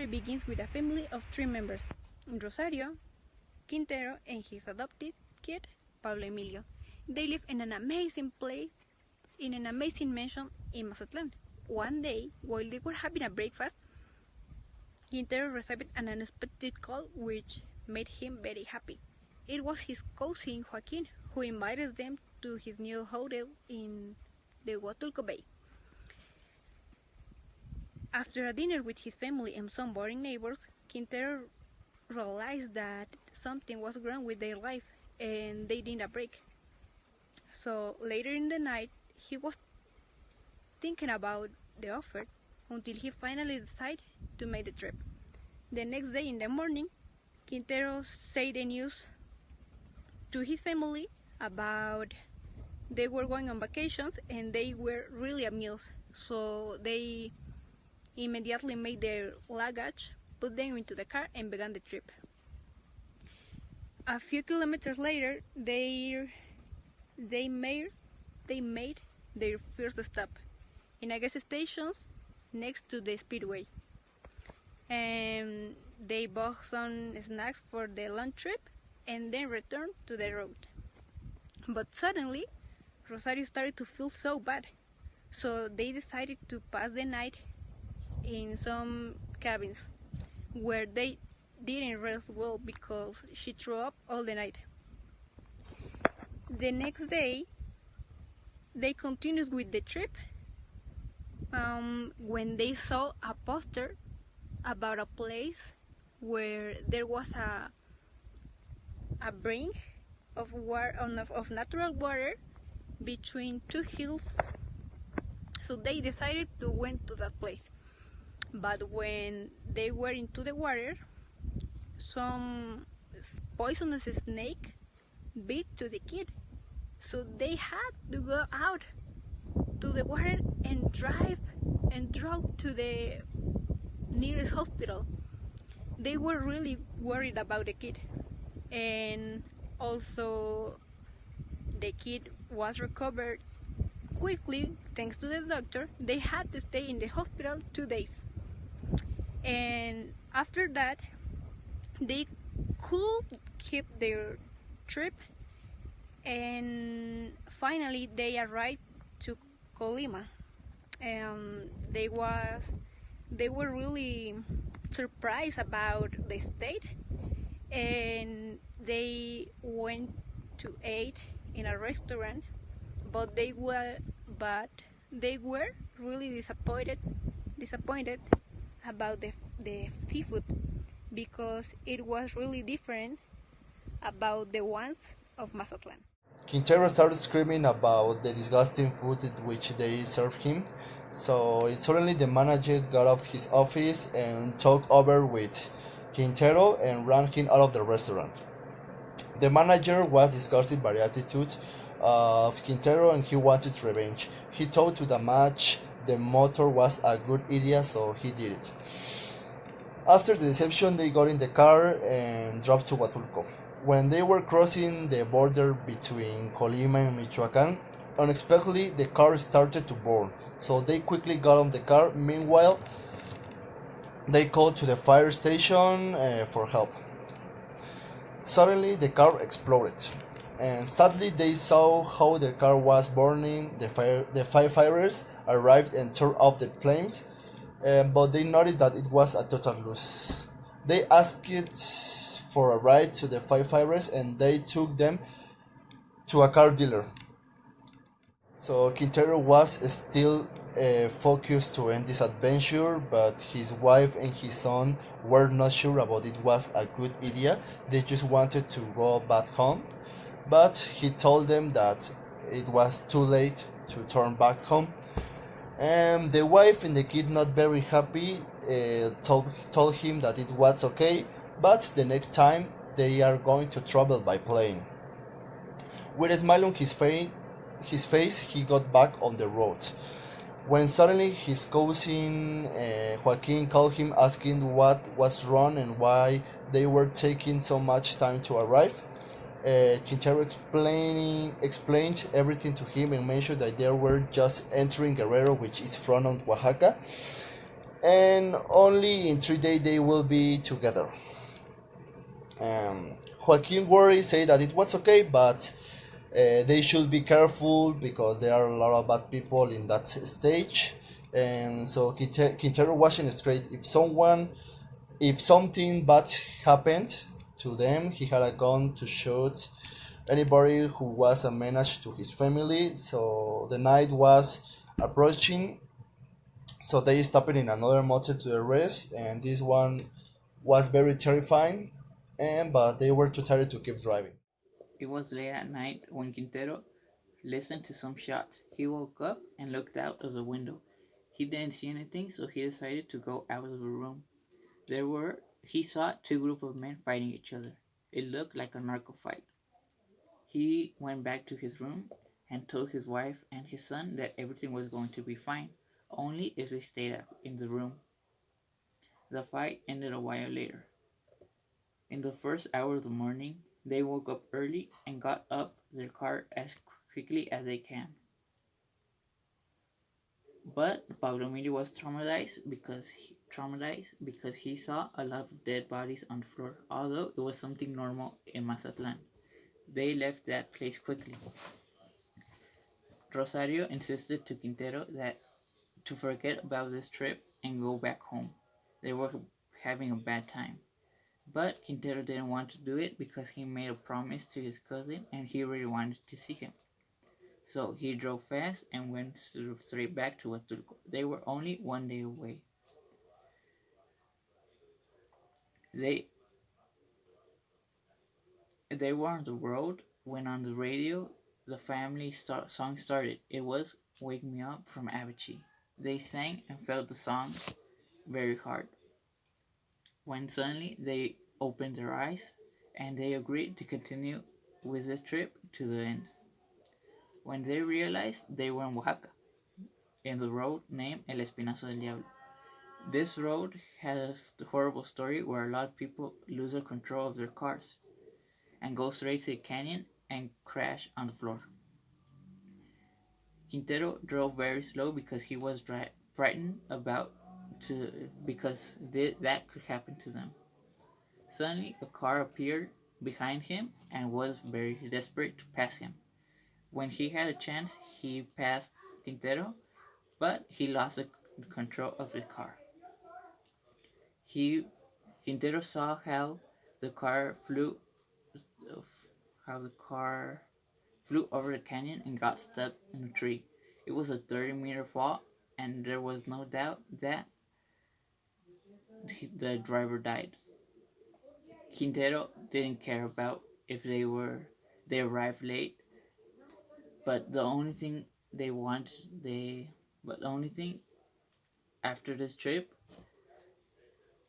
begins with a family of 3 members: Rosario, Quintero, and his adopted kid, Pablo Emilio. They live in an amazing place, in an amazing mansion in Mazatlan. One day, while they were having a breakfast, Quintero received an unexpected call which made him very happy. It was his cousin Joaquin who invited them to his new hotel in the Huatulco Bay. After a dinner with his family and some boring neighbors, Quintero realized that something was wrong with their life and they needed a break. So later in the night, he was thinking about the offer until he finally decided to make the trip. The next day in the morning, Quintero said the news to his family about they were going on vacations and they were really amused. So they immediately made their luggage, put them into the car, and began the trip. A few kilometers later, they made their first stop in a gas station next to the speedway, and they bought some snacks for the long trip and then returned to the road. But suddenly, Rosario started to feel so bad, so they decided to pass the night in some cabins where they didn't rest well because she threw up all the night. The next day, they continued with the trip when they saw a poster about a place where there was a brink of natural water between 2 hills. So they decided to went to that place. But when they were into the water, some poisonous snake bit to the kid. So they had to go out to the water and drove to the nearest hospital. They were really worried about the kid, and also the kid was recovered quickly thanks to the doctor. They had to stay in the hospital 2 days, and after that they could keep their trip, and finally they arrived to Colima. They were really surprised about the state, and they went to eat in a restaurant, but they were really disappointed about the seafood, because it was really different about the ones of Mazatlan. Quintero started screaming about the disgusting food which they served him, so suddenly the manager got out of his office and talked over with Quintero and ran him out of the restaurant. The manager was disgusted by the attitude of Quintero and he wanted revenge. He thought to the match the motor was a good idea, so he did it. After the deception, they got in the car and drove to Huatulco. When they were crossing the border between Colima and Michoacan, unexpectedly the car started to burn, so they quickly got on the car. Meanwhile, they called to the fire station for help. Suddenly the car exploded, and sadly they saw how the car was burning. The firefighters arrived and turned off the flames, but they noticed that it was a total loss. They asked for a ride to the firefighters and they took them to a car dealer. So Quintero was still focused to end this adventure, but his wife and his son were not sure about it was a good idea. They just wanted to go back home, but he told them that it was too late to turn back home. And the wife and the kid, not very happy, told him that it was okay, but the next time they are going to travel by plane. With a smile on his face, he got back on the road. When suddenly his cousin Joaquin called him asking what was wrong and why they were taking so much time to arrive. Quintero explained everything to him and mentioned that they were just entering Guerrero, which is front of Oaxaca. and only in 3 days they will be together. Joaquin worried, say that it was okay, but they should be careful because there are a lot of bad people in that stage. And so Quintero wasn't straight. If something bad happened to them, he had a gun to shoot anybody who was a menace to his family. So the night was approaching, so they stopped in another motel to rest, and this one was very terrifying. And but they were too tired to keep driving. It was late at night when Quintero listened to some shots. He woke up and looked out of the window. He didn't see anything, so he decided to go out of the room. He saw two groups of men fighting each other. It looked like a narco fight. He went back to his room and told his wife and his son that everything was going to be fine, only if they stayed in the room. The fight ended a while later. In the first hour of the morning, they woke up early and got up their car as quickly as they can. But Pablo Emilio was traumatized because he saw a lot of dead bodies on the floor, although it was something normal in Mazatlan. They left that place quickly. Rosario insisted to Quintero that to forget about this trip and go back home. They were having a bad time. But Quintero didn't want to do it because he made a promise to his cousin and he really wanted to see him. So he drove fast and went straight back to Huatulco. They were only 1 day away. They were on the road when on the radio the family song started. It was Wake Me Up from Avicii. They sang and felt the song very hard. When suddenly they opened their eyes and they agreed to continue with the trip to the end. When they realized they were in Oaxaca, in the road named El Espinazo del Diablo. This road has a horrible story where a lot of people lose their control of their cars and go straight to the canyon and crash on the floor. Quintero drove very slow because he was frightened because that could happen to them. Suddenly, a car appeared behind him and was very desperate to pass him. When he had a chance, he passed Quintero, but he lost the control of the car. Quintero saw how the car flew over the canyon and got stuck in a tree. It was a 30-meter fall, and there was no doubt that the driver died. Quintero didn't care about if they arrived late, but the only thing after this trip,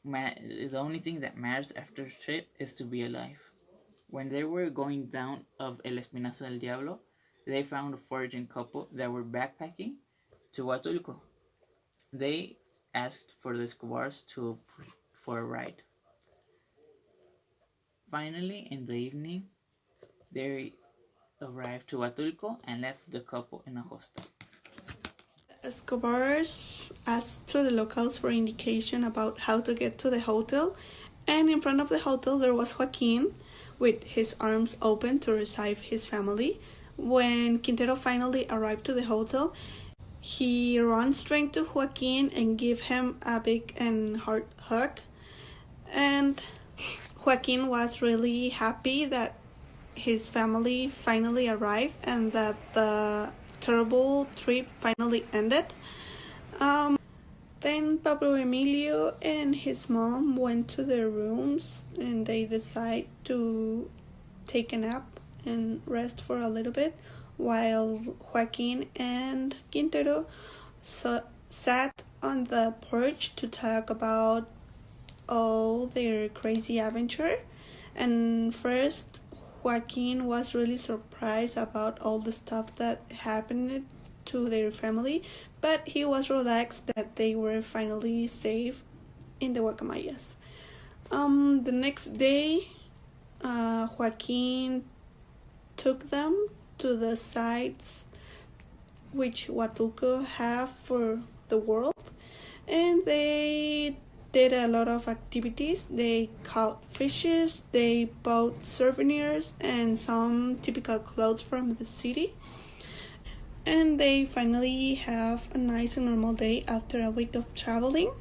the only thing that matters after the trip is to be alive. When they were going down of El Espinazo del Diablo, they found a foraging couple that were backpacking to Huatulco. They asked for the Escobars for a ride. Finally, in the evening, they arrived to Huatulco and left the couple in a hostel. Escobars asked to the locals for indication about how to get to the hotel, and in front of the hotel there was Joaquin with his arms open to receive his family. When Quintero finally arrived to the hotel, he ran straight to Joaquin and gave him a big and hard hug. And Joaquin was really happy that his family finally arrived and that the terrible trip finally ended. Then Pablo Emilio and his mom went to their rooms and they decided to take a nap and rest for a little bit while Joaquin and Quintero sat on the porch to talk about all their crazy adventure. And first, Joaquin was really surprised about all the stuff that happened to their family, but he was relaxed that they were finally safe in the Guacamayas. The next day, Joaquin took them to the sites which Huatulco have for the world, and they did a lot of activities. They caught fishes, they bought souvenirs and some typical clothes from the city. And they finally have a nice and normal day after a week of traveling.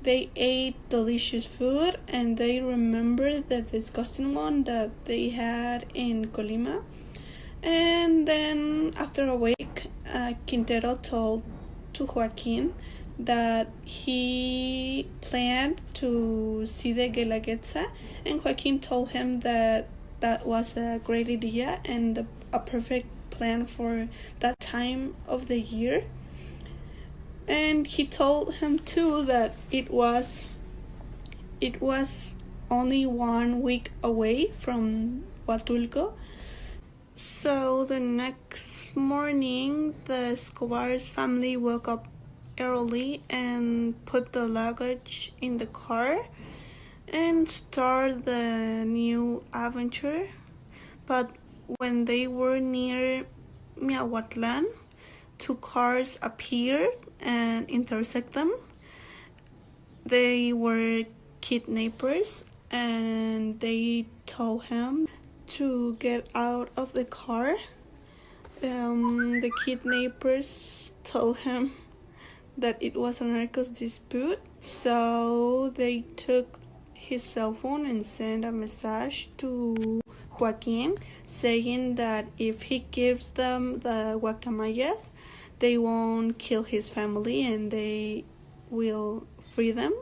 They ate delicious food and they remember the disgusting one that they had in Colima. And then after a week, Quintero told to Joaquin that he planned to see the Guelaguetza, and Joaquin told him that that was a great idea and a perfect plan for that time of the year. And he told him too that it was only 1 week away from Huatulco. So the next morning, the Escobar's family woke up early and put the luggage in the car and start the new adventure. But when they were near Miahuatlan, 2 cars appeared and intersect them. They were kidnappers and they told him to get out of the car. The kidnappers told him that it was a narcos dispute, so they took his cell phone and sent a message to Joaquin saying that if he gives them the Guacamayas, they won't kill his family and they will free them.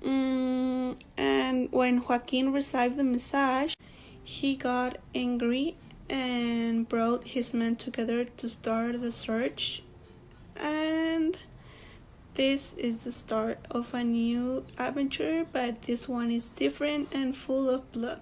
And when Joaquin received the message, he got angry and brought his men together to start the search. And this is the start of a new adventure, but this one is different and full of blood.